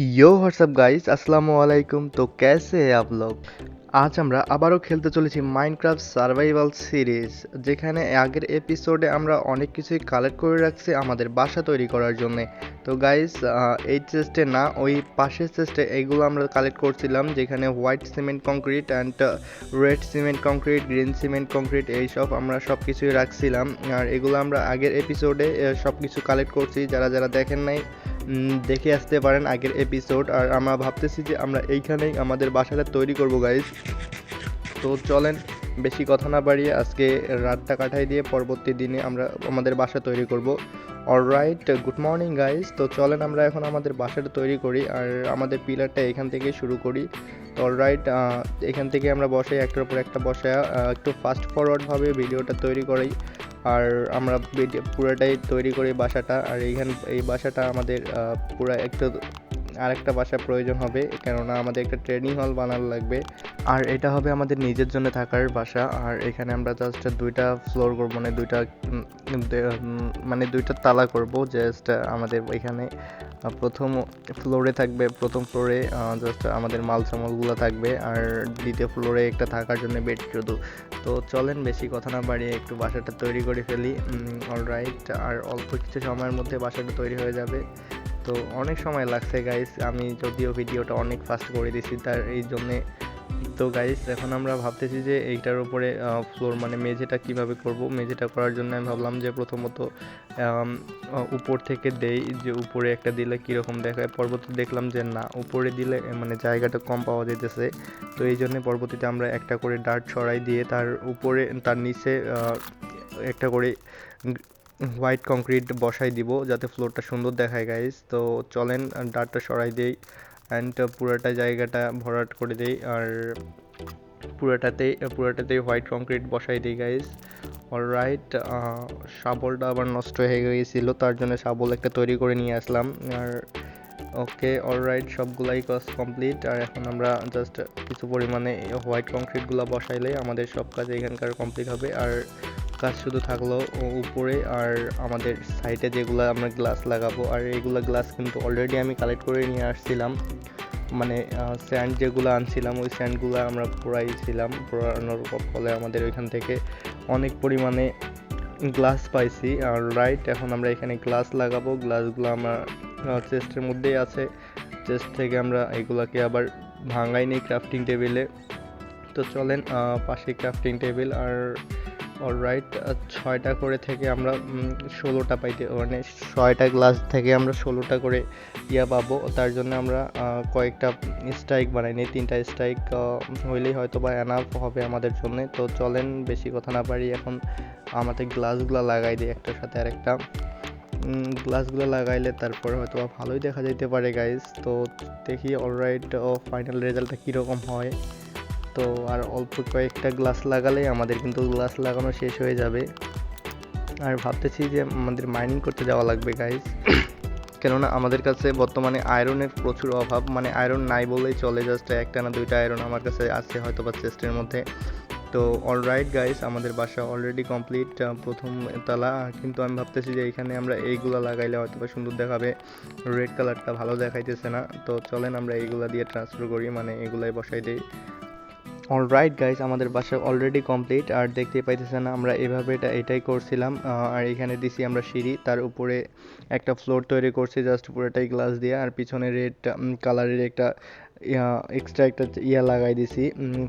यो WhatsApp guys আসসালামু আলাইকুম। তো कैसे हैं आप लोग? আজ আমরা আবারও খেলতে চলেছি মাইনক্রাফট সার্ভাইভাল সিরিজ, যেখানে আগের এপিসোডে আমরা অনেক কিছুই কালেক্ট করে রাখছি আমাদের বাসা তৈরি করার জন্য। তো গাইস, এই চেস্টে না, ওই পাশের চেস্টে এইগুলো আমরা কালেক্ট করছিলাম, যেখানে white cement concrete and red cement concrete, green cement concrete, এইসব আমরা সব কিছুই রাখছিলাম। আর এগুলো আমরা আগের এপিসোডে সব কিছু কালেক্ট করছি। যারা যারা দেখেন নাই, দেখে আসতে পারেন আগের এপিসোড। আর আমরা ভাবতেছি যে আমরা এইখানেই আমাদের বাসাটা তৈরি করব গাইজ। তো চলেন বেশি কথা না বাড়িয়ে আজকে রাতটা কাটাই দিয়ে পরবর্তী দিনে আমরা আমাদের বাসা তৈরি করব। Alright, good morning guys. তো চলেন আমরা এখন আমাদের বাসাটা তৈরি করি, আর আমাদের পিলারটা এখান থেকে শুরু করি। তো অলরাইট, এখান থেকে আমরা বসাই, একটার উপর একটা বসায় একটু ফাস্ট ফরওয়ার্ডভাবে ভিডিওটা তৈরি করি। আর আমরা পুরোটাই তৈরি করি বাসাটা। আর এই বাসাটা আমাদের পুরো একটু আরেকটা বাসা প্রয়োজন হবে, কেননা আমাদের একটা ট্রেনিং হল বানানো লাগবে। আর এটা হবে আমাদের নিজের জন্য থাকার বাসা। আর এখানে আমরা জাস্ট দুইটা ফ্লোর করবো, মানে দুইটা তালা করব। জাস্ট আমাদের এখানে প্রথম ফ্লোরে থাকবে, প্রথম ফ্লোরে জাস্ট আমাদের মাল সামালগুলো থাকবে, আর দ্বিতীয় ফ্লোরে একটা থাকার জন্য বেড শুধু। তো চলেন বেশি কথা না বাড়িয়ে একটু বাসাটা তৈরি করে ফেলি। অলরাইট, আর অল্প কিছু সময়ের মধ্যে বাসাটা তৈরি হয়ে যাবে। তো অনেক সময় লাগছে গাইস, আমি যদিও ভিডিওটা অনেক ফাস্ট করে দিছি তার এই জন্যে। তো গাইস, এখন আমরা ভাবতেছি যে এইটার উপরে ফ্লোর মানে মেঝেটা কিভাবে করব। মেঝেটা করার জন্য আমি ভাবলাম যে প্রথমত উপর থেকে দেই, যে উপরে একটা দিলে কীরকম দেখায়। পরবর্তীতে দেখলাম যে না, উপরে দিলে মানে জায়গাটা কম পাওয়া যেতেছে। তো এই জন্য পরবর্তীতে আমরা একটা করে ডার্ট ছড়াই দিয়ে তার উপরে, তার নিচে একটা করে হোয়াইট কংক্রিট বসাই দিব, যাতে ফ্লোরটা সুন্দর দেখায় গাইস। তো চলেন ডার্টটা সরাই দেই অ্যান্ড পুরোটা জায়গাটা ভরাট করে দেই, আর পুরোটাতেই হোয়াইট কংক্রিট বসাই দিই গাইস। অলরাইট, শাবলটা আবার নষ্ট হয়ে গিয়েছিল, তার জন্য শাবল একটা তৈরি করে নিয়ে আসলাম। আর ওকে, অলরাইট, সবগুলাই কাজ কমপ্লিট। আর এখন আমরা জাস্ট কিছু পরিমাণে হোয়াইট কংক্রিটগুলো বসাইলে আমাদের সব কাজ এখানকার কমপ্লিট হবে। আর কাজ শুধু থাকলো উপরে আর আমাদের সাইডে যেগুলো আমরা গ্লাস লাগাবো। আর এইগুলো গ্লাস কিন্তু অলরেডি আমি কালেক্ট করে নিয়ে আসছিলাম, মানে স্যান্ড যেগুলো আনছিলাম ওই স্যান্ডগুলো আমরা পোড়ানোর ফলে আমাদের ওইখান থেকে অনেক পরিমাণে গ্লাস পাইছি। আর রাইট, এখন আমরা এখানে গ্লাস লাগাবো। গ্লাসগুলো আমার চেস্টের মধ্যেই আছে। চেস্ট থেকে আমরা এগুলাকে আবার ভাঙাই নিই ক্রাফটিং টেবিলে। তো চলেন পাশে ক্রাফটিং টেবিল। আর অলরাইট, 6টা করে থেকে আমরা 16টা পাইতে, মানে 6টা গ্লাস থেকে আমরা 16টা করে পাবো। তার জন্য আমরা কয়েকটা স্ট্রাইক বানাই নিই। 3টা স্ট্রাইক হইলেই হয়তো বা এনাফ হবে আমাদের জন্য। তো চলেন বেশি কথা না পারি, এখন আমাদের গ্লাসগুলো লাগাই দিই একটার সাথে আরেকটা। গ্লাসগুলো লাগাইলে তারপরে হয়তো ভালোই দেখা যেতে পারে গাইস। তো দেখি অলরাইট ফাইনাল রেজাল্টটা কীরকম হয়। তো আর অল্প কয়েকটা গ্লাস লাগালেই আমাদের কিন্তু গ্লাস লাগানো শেষ হয়ে যাবে। আর ভাবতেছি যে আমাদের মাইনিং করতে যাওয়া লাগবে গাইস, কেননা আমাদের কাছে বর্তমানে আয়রনের প্রচুর অভাব, মানে আয়রন নাই বললেই চলে। জাস্ট একটা না দুইটা আয়রন আমার কাছে আছে হয়তো বা চেস্টের মধ্যে। তো অলরাইট গাইস, আমাদের বাসা অলরেডি কমপ্লিট, প্রথম তালা। কিন্তু আমি ভাবতেছি যে এইখানে আমরা এইগুলো লাগাইলে হয়তো বা সুন্দর দেখাবে, রেড কালারটা ভালো দেখাইতেছে না। তো চলেন আমরা এইগুলা দিয়ে ট্রান্সফার করি, মানে এগুলাই বসাই দিই। অলরাইট গাইস, আমাদের বাসা অলরেডি কমপ্লিট। আর দেখতেই পাইতেছেন আমরা এভাবে এটাই করছিলাম। আর এখানে দিছি আমরা সিঁড়ি, তার উপরে একটা ফ্লোর তৈরি করছি জাস্ট পুরোটাই গ্লাস দিয়ে। আর পিছনে রেড কালারের একটা এক্সট্রা একটা লাগাই দিছি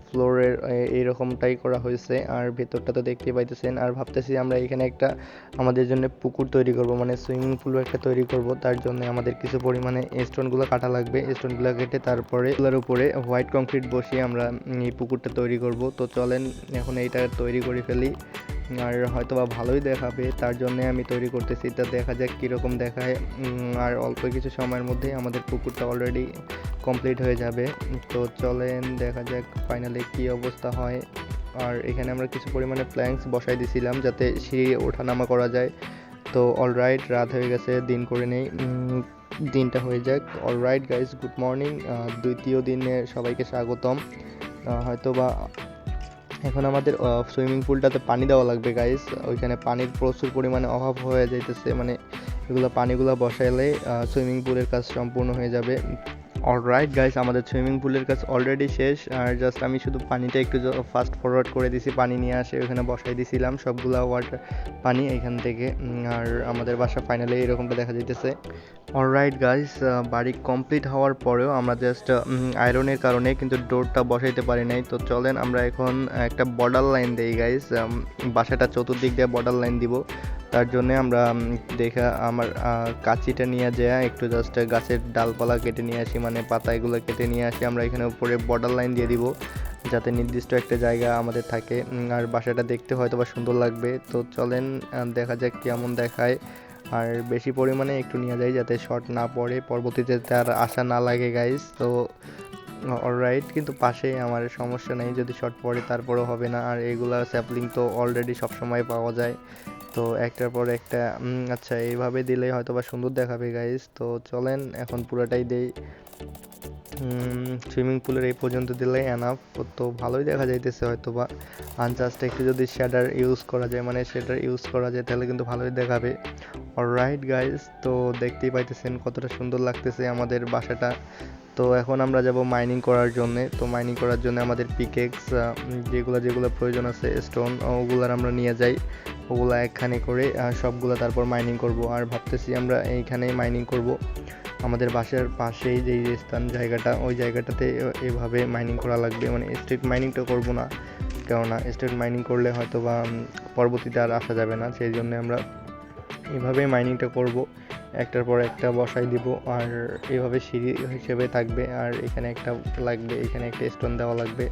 ফ্লোরের, এইরকমটাই করা হয়েছে। আর ভেতরটা তো দেখতেই পাইতেছেন। আর ভাবতেছি আমরা এখানে একটা আমাদের জন্য পুকুর তৈরি করব, মানে সুইমিং পুলও একটা তৈরি করব। তার জন্য আমাদের কিছু পরিমাণে স্টোনগুলো কাটা লাগবে। স্টোনগুলো কেটে তারপরে এগুলোর উপরে হোয়াইট কংক্রিট বসিয়ে আমরা এই পুকুরটা তৈরি করব। তো চলেন এখন এইটা তৈরি করে ফেলি, আর হয়তো বা ভালোই দেখাবে, তার জন্য আমি তৈরি করতেছি। তা দেখা যাক কীরকম দেখায়। আর অল্প কিছু সময়ের মধ্যেই আমাদের পুকুরটা অলরেডি কমপ্লিট হয়ে যাবে। তো চলেন দেখা যাক ফাইনালি কী অবস্থা হয়। আর এখানে আমরা কিছু পরিমাণে প্ল্যাঙ্কস বসাই দিয়েছিলাম যাতে সিঁড়ি ওঠানামা করা যায়। তো অলরাইট, রাত হয়ে গেছে, দিন করে নেই, দিনটা হয়ে যাক। অলরাইট গাইস, গুড মর্নিং, দ্বিতীয় দিনে সবাইকে স্বাগতম। হয়তো বা এখন আমাদের সুইমিং পুলটাতে পানি দেওয়া লাগবে গাইস, ওইখানে পানির প্রচুর পরিমাণে অভাব হয়ে যাইতেছে, মানে এগুলো পানিগুলো বসাইলে সুইমিং পুলের কাজ সম্পূর্ণ হয়ে যাবে। অলরাইট গাইস, আমাদের সুইমিং পুলের কাজ অলরেডি শেষ। আর জাস্ট আমি শুধু পানিটা একটু ফাস্ট ফরওয়ার্ড করে দিছি, পানি নিয়ে আসে ওখানে বসাই দিছিলাম সবগুলা ওয়াটার পানি এখান থেকে। আর আমাদের বাসা ফাইনালি এরকমটা দেখা যাইতেছে। অলরাইট গাইস, বাড়ি কমপ্লিট হওয়ার পরেও আমরা জাস্ট আয়রনের কারণে কিন্তু ডোরটা বসাইতে পারি নাই। তো চলেন আমরা এখন একটা বর্ডার লাইন দেই গাইস, বাসাটা চতুর্দিক দিয়ে বর্ডার লাইন দিব। তার জন্যে আমরা দেখা আমার কাঁচিটা নিয়ে যায় একটু জাস্ট গাছের ডালপালা কেটে নিয়ে আসি, মানে পাতা এগুলো কেটে নিয়ে আসি। আমরা এখানে উপরে বর্ডার লাইন দিয়ে দিব যাতে নির্দিষ্ট একটা জায়গা আমাদের থাকে, আর বাসাটা দেখতে হয়তো বা সুন্দর লাগবে। তো চলেন দেখা যাক কেমন দেখায়। আর বেশি পরিমাণে একটু নিয়ে যাই যাতে শর্ট না পড়ে, পরবর্তীতে তার আশা না লাগে গাইস। তো অলরাইট, কিন্তু পাশে আমার সমস্যা নেই, যদি শর্ট পড়ে তারপরেও হবে না। আর এগুলা স্যাপলিং তো অলরেডি সবসময় পাওয়া যায়, তো একটার পর একটা আচ্ছা এইভাবে দিলে হয়তো বা সুন্দর দেখাবে গাইস। তো চলেন এখন পুরোটাই দেই। সুইমিং পুলের এই পর্যন্ত দিলে এনাফ, তো ভালোই দেখা যাইতেছে হয়তো বা। আনজাস্ট একটু যদি শ্যাডার ইউজ করা যায়, মানে শ্যাডার ইউজ করা যায় তাহলে কিন্তু ভালোই দেখাবে। অলরাইট গাইস, তো দেখতেই পাইতেছেন কতটা সুন্দর লাগতেছে আমাদের বাসাটা। তো এখন আমরা যাব মাইনিং করার জন্য। তো মাইনিং করার জন্য আমাদের পিকেক্স যেগুলো প্রয়োজন আছে, স্টোন, ওগুলার আমরা নিয়ে যাই। ওগুলা একখানে করে সবগুলা তারপর মাইনিং করব। আর ভাবতেছি আমরা এইখানেই মাইনিং করব, আমাদের বাসার পাশেই যেই জায়গাটা, ওই জায়গাটাতে এভাবে মাইনিং করা লাগবে। মানে স্ট্রিট মাইনিংটা করব না, কেননা স্ট্রিট মাইনিং করলে হয়তো বা পরবর্তীতে আর আসা যাবে না, সেই জন্য আমরা এভাবে মাইনিংটা করব। একটার পর একটা বসাই দিব, আর এভাবে সিঁড়ি হিসেবে থাকবে। আর এখানে একটা লাগবে, এখানে একটা স্টোন দেওয়া লাগবে।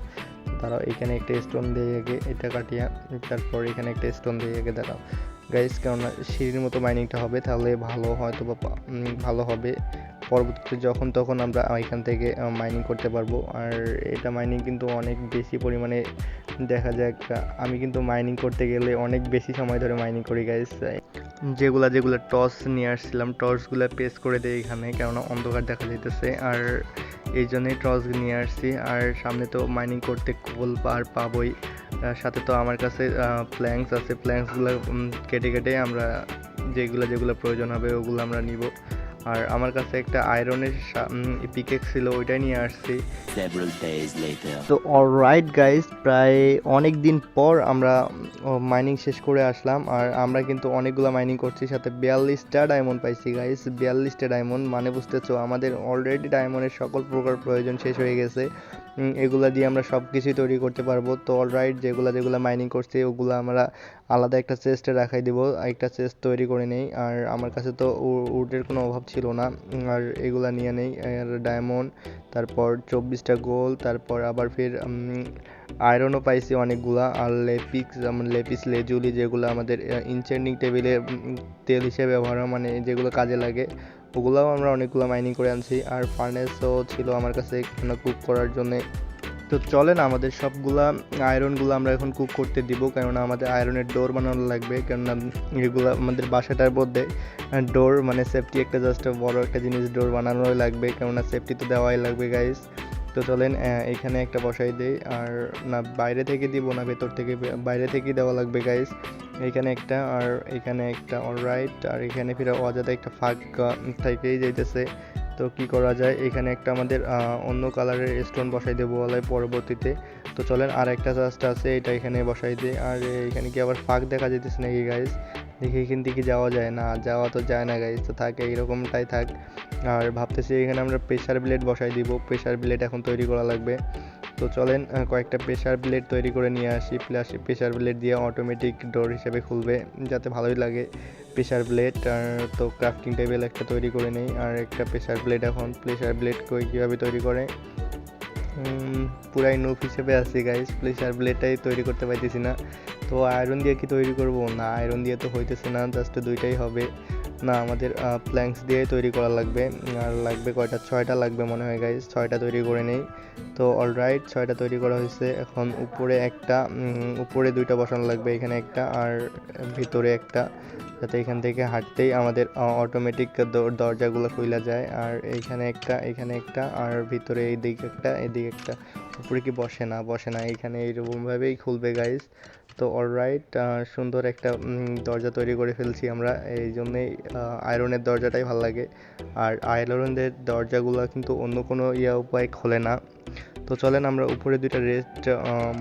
দাঁড়াও, এখানে একটা স্টোন দিয়ে আগে এটা কাটিয়া, তারপর এখানে একটা স্টোন দিয়ে আগে দাঁড়াও গাইস, কেননা সিঁড়ির মতো মাইনিংটা হবে, তাহলে ভালো হয়তো বা ভালো হবে। পরবর্তীতে যখন তখন আমরা এখান থেকে মাইনিং করতে পারবো। আর এটা মাইনিং কিন্তু অনেক বেশি পরিমাণে দেখা যাক, আমি কিন্তু মাইনিং করতে গেলে অনেক বেশি সময় ধরে মাইনিং করি গাইস। যেগুলা টর্চ নিয়ে আসছিলাম, টর্চগুলো পেস্ট করে দেয় এখানে, কেননা অন্ধকার দেখা যাইতেছে। আর এই জন্যই টর্চ নিয়ে আসছি। আর সামনে তো মাইনিং করতে কোল আর পাবই, সাথে তো আমার কাছে প্ল্যাঙ্কস আছে, প্ল্যাঙ্কসগুলো কেটে কেটে আমরা যেগুলো প্রয়োজন হবে ওগুলো আমরা নিব। আর আমার কাছে একটা আয়রনের পিকেক্স ছিল, ওইটাই নিয়ে আসছি। তো অলরাইট গাইস, প্রায় অনেক দিন পর আমরা মাইনিং শেষ করে আসলাম। আর আমরা কিন্তু অনেকগুলো মাইনিং করছি, সাথে 42টা ডায়মন্ড পাইছি গাইস। 42টা ডায়মন্ড মানে বুঝতেছো, আমাদের অলরেডি ডায়মন্ডের সকল প্রকার প্রয়োজন শেষ হয়ে গেছে। এগুলা দিয়ে আমরা সব কিছুই তৈরি করতে পারবো। তো অলরাইট, যেগুলো মাইনিং করছি ওগুলো আমরা আলাদা একটা চেস্টে রাখাই দিব, একটা চেস্ট তৈরি করে নেই। আর আমার কাছে তো উডের কোনো অভাব ছিল না, আর এগুলা নিয়ে নেই। আর ডায়মন্ড, তারপর 24টা গোল, তারপর আবার ফির আয়রনও পাইছি অনেকগুলা। আর লেপিস লেজুলি, যেগুলো আমাদের ইনচেন্ডিং টেবিলে তেল হিসেবে ব্যবহার হয়, মানে যেগুলো কাজে লাগে, ওগুলাও আমরা অনেকগুলো মাইনিং করে আনছি। আর ফার্নেসও ছিল আমার কাছে কুক করার জন্য। তো চলেন আমাদের সবগুলা আয়রনগুলো আমরা এখন কুক করতে দিব, কেননা আমাদের আয়রনের ডোর বানানো লাগবে। কেননা এগুলো আমাদের বাসাটার মধ্যে ডোর মানে সেফটি একটা জাস্ট বড় একটা জিনিস ডোর বানানোই লাগবে, কেননা সেফটি তো দেওয়াই লাগবে গাইস। তো চলেন এখানে একটা বসাই দেই। আর না বাইরে থেকে দিব না ভেতর থেকে, বাইরে থেকেই দেওয়া লাগবে গাইস। এইখানে একটা আর এখানে একটা, অলরাইট। আর এখানে ফিরে অজাতে একটা ফাঁক থেকেই যাইতেছে। তো কি করা যায়, এখানে একটা আমাদের অন্য কালারের স্টোন বসাই দেবো বলে পরবর্তীতে। তো চলেন আর একটা জাস্ট আছে, এটা এখানে বসাই দিই। আর এখানে কি আবার ফাঁক দেখা যেতেছে নাকি গাইস? দেখি এখান থেকে যাওয়া যায় না, যাওয়া তো যায় না গাইস, তো থাকে এইরকমটাই থাক। আর ভাবতেছি এখানে আমরা প্রেসার ব্লেড বসাই দিব, প্রেসার ব্লেড এখন তৈরি করা লাগবে। তো চলেন কয়েকটা প্রেসার ব্লেড তৈরি করে নিয়ে আসি, প্লাস প্রেসার ব্লেড দিয়ে অটোমেটিক ডোর হিসেবে খুলবে, যাতে ভালোই লাগে প্রেসার ব্লেড। আর তো ক্রাফটিং টেবিল একটা তৈরি করে নেই, আর একটা প্রেসার ব্লেড। এখন প্রেসার ব্লেড কীভাবে তৈরি করে, পুরাই নুব হিসেবে আছি গাইস, প্রেসার ব্লেডটাই তৈরি করতে পারতেছি না। তো আয়রন দিয়ে কি তৈরি করব, না আয়রন দিয়ে তো হইতেছে না, জাস্ট দুইটাই হবে। না আমাদের প্ল্যাঙ্কস দিয়ে তৈরি করা লাগবে। আর লাগবে কয়টা, 6টা লাগবে মনে হয় গাইস, 6টা তৈরি করে নেই। তো অলরাইট, 6টা তৈরি করা হয়েছে। এখন উপরে একটা, উপরে 2টা বসানো লাগবে, এখানে একটা আর ভিতরে একটা, যাতে এখান থেকে হাঁটতেই আমাদের অটোমেটিক দরজাগুলো খুলে যায়। আর এইখানে একটা, এখানে একটা, আর ভিতরে এইদিকে একটা, এদিকে একটা। উপরে কি বসে না এখানে, এইরকমভাবেই খুলবে গাইস। তো অলরাইট, সুন্দর একটা দরজা তৈরি করে ফেলছি আমরা, এই জন্যেই আয়রনের দরজাটাই ভালো লাগে। আর আয়রনের দরজাগুলো কিন্তু অন্য কোনো উপায় খোলে না। তো চলেন আমরা উপরে দুইটা রেস্ট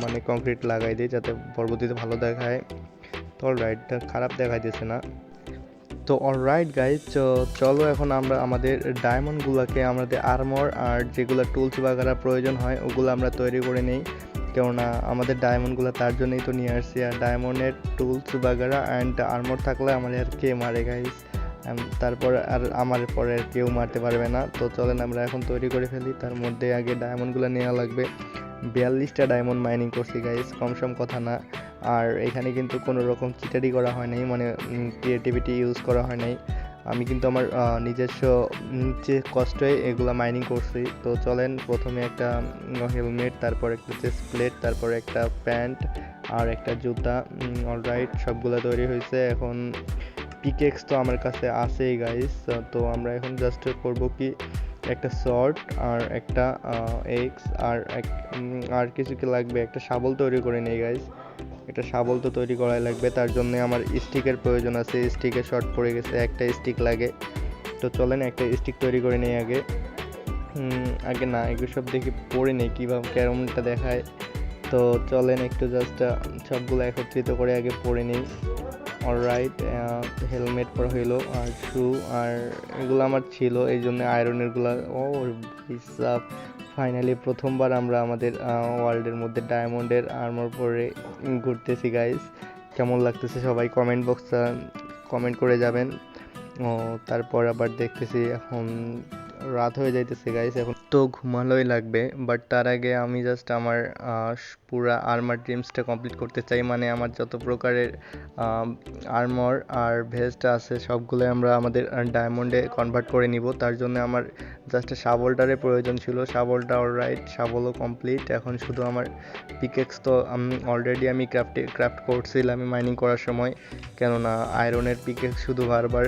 মানে কংক্রিট লাগাই দিই যাতে পরবর্তীতে ভালো দেখায়। তো অলরাইট, খারাপ দেখাইতেছে না। তো অলরাইট গাইজ, চলো এখন আমরা আমাদের ডায়মন্ডগুলোকে, আমাদের আর্মর আর যেগুলো টুলস বাগারা প্রয়োজন হয় ওগুলো আমরা তৈরি করে নিই, কেননা আমাদের ডায়মন্ডগুলো তার জন্যই তো নিয়ে আসছি। আর ডায়মন্ডের টুলস বাগারা অ্যান্ড আর্মর থাকলে আমাদের আর কে মারে গাইজ, তারপর আর আমার পরে আর কেউ মারতে পারবে না। তো চলেন আমরা এখন তৈরি করে ফেলি। তার মধ্যে আগে ডায়মন্ডগুলো নেওয়া লাগবে। 42টা ডায়মন্ড মাইনিং করছি গাইজ, কম সম কথা না। আর এখানে কিন্তু কোনো রকম চিটারি করা হয় নাই, মানে ক্রিয়েটিভিটি ইউজ করা হয় নাই। আমি কিন্তু আমার নিজস্ব যে কষ্টে এগুলো মাইনিং করছি। তো চলেন প্রথমে একটা হেলমেট, তারপর একটা চেস্ট প্লেট, তারপর একটা প্যান্ট আর একটা জুতা। অলরাইট, সবগুলো তৈরি হয়েছে। এখন পিকেক্স তো আমার কাছে আছেই গাইস। তো আমরা এখন জাস্ট করব কি, একটা শর্ট আর একটা এক্স আর কিছু কি লাগবে, একটা শাবল তৈরি করে নেই গাইস। একটা শাবল তো তৈরি করাই লাগবে, তার জন্য আমার স্টিকের প্রয়োজন আছে। স্টিকের শর্ট পড়ে গেছে, একটা স্টিক লাগে। তো চলেন একটা স্টিক তৈরি করে নেই আগে। আগে না, এগুলো সব দেখি পড়ে নেই কীভাবে কেমনটা দেখায়। তো চলেন একটু জাস্ট সবগুলো একত্রিত করে আগে পরে নিই। অলরাইট, হেলমেট পরা হইলো আর শু আর এগুলো আমার ছিল, এই জন্য আয়রনেরগুলো। ও হিসাব, ফাইনালি প্রথমবার আমরা আমাদের ওয়ার্ল্ডের মধ্যে ডায়মন্ডের আর্মর পরে ঘুরতেছি গাইস। কেমন লাগতেছে সবাই কমেন্ট বক্সে কমেন্ট করে যাবেন। ও তারপর আবার দেখতেছি এখন রাত হয়ে যাইতেছে গাইস, এখন তো ঘুমানোই লাগবে। বাট তার আগে আমি জাস্ট আমার পুরা আর্মার ড্রিমসটা কমপ্লিট করতে চাই, মানে আমার যত প্রকারের আর্মর আর ভেস্ট আছে সবগুলো আমরা আমাদের ডায়মন্ডে কনভার্ট করে নিব। তার জন্য আমার জাস্ট শাবলটারে প্রয়োজন ছিল, শাবলটা অলরাইট, শাবলও কমপ্লিট। এখন শুধু আমার পিকেক্স তো অলরেডি আমি ক্রাফট করছিলাম মাইনিং করার সময়, কেননা আয়রনের পিকেক্স শুধু বারবার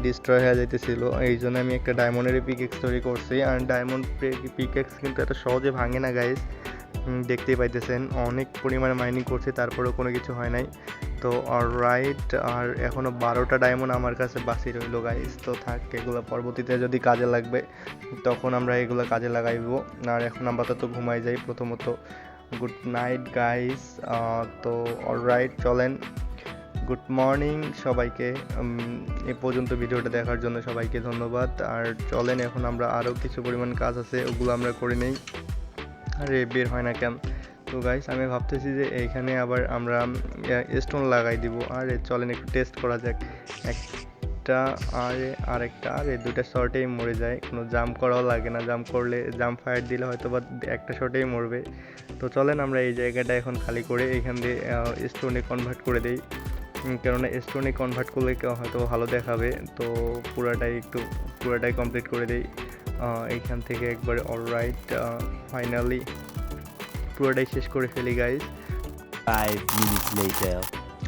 ডিস্ট্রয় হয়ে যাইতেছিল। এই জন্য আমি একটা ডায়মন্ডের পিকেক্স তৈরি করছি। আর ডায়মন্ড পিকেক্স কিন্তু এত সহজে ভাঙে না গাইস, দেখতেই পাইতেছেন অনেক পরিমাণে মাইনিং করছে তারপরেও কোনো কিছু হয় নাই। তো অলরাইট, আর এখনও 12টা ডায়মন্ড আমার কাছে বাকি রইলো গাইস। তো থাক, এগুলো পরবর্তীতে যদি কাজে লাগবে তখন আমরা এগুলো কাজে লাগাইব। আর এখন আপাতত ঘুমাই যাই প্রথমত। Good night guys. তো অলরাইট, চলেন গুড মর্নিং সবাইকে। এ পর্যন্ত ভিডিওটা দেখার জন্য সবাইকে ধন্যবাদ। আর চলেন এখন আমরা আরও কিছু পরিমাণ কাজ আছে ওগুলো আমরা করে নেই। আরে বের হয় না কেন? তো গাইস, আমি ভাবতেছি যে এইখানে আবার আমরা স্টোন লাগাই দিব। আরে চলেন একটু টেস্ট করা যাক। একটা আরেকটা, দুইটা শর্টেই মরে যায়, কোনো জাম্প করাও লাগে না। জাম্প ফায়ার দিলে হয়তো বা একটা শর্টেই মরবে। তো চলেন আমরা এই জায়গাটা এখন খালি করে এইখান দিয়ে স্টোনে কনভার্ট করে দেই, কেননা স্টোনে কনভার্ট করলে হয়তো ভালো দেখাবে। তো পুরাটাই কমপ্লিট করে দেই এইখান থেকে একবারে। অলরাইট, ফাইনালি পুরোটাই শেষ করে ফেলি guys. 5 minutes later.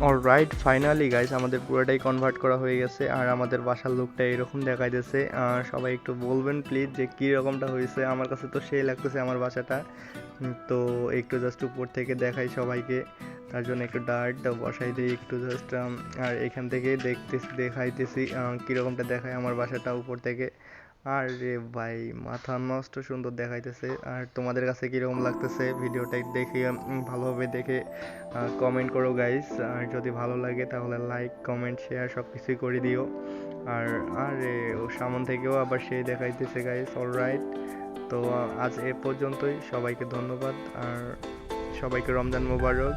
Alright, finally guys আমাদের পুরোটাই কনভার্ট করা হয়ে গেছে। আর আমাদের বাসার লুকটা এরকম দেখাইতেছে। সবাই একটু বলবেন প্লিজ যে কী রকমটা হয়েছে। আমার কাছে তো সেই লাগতেছে আমার বাসাটা। তো একটু জাস্ট উপর থেকে দেখাই সবাইকে, তার জন্য একটু ডার্ট বসাই দিই একটু জাস্ট। আর এখান থেকে দেখাইতেছি কীরকমটা দেখায় আমার বাসাটা উপর থেকে। আর রে ভাই, মাথা নষ্ট সুন্দর দেখাইতেছে। আর তোমাদের কাছে কীরকম লাগতেছে ভিডিওটা দেখে ভালোভাবে দেখে কমেন্ট করো গাইস। আর যদি ভালো লাগে তাহলে লাইক কমেন্ট শেয়ার সব কিছুই করে দিও। আরে ও সামন থেকেও আবার সেই দেখাইতেছে গাইস। অলরাইট, তো আজ এ পর্যন্তই। সবাইকে ধন্যবাদ আর সবাইকে রমজান মোবারক।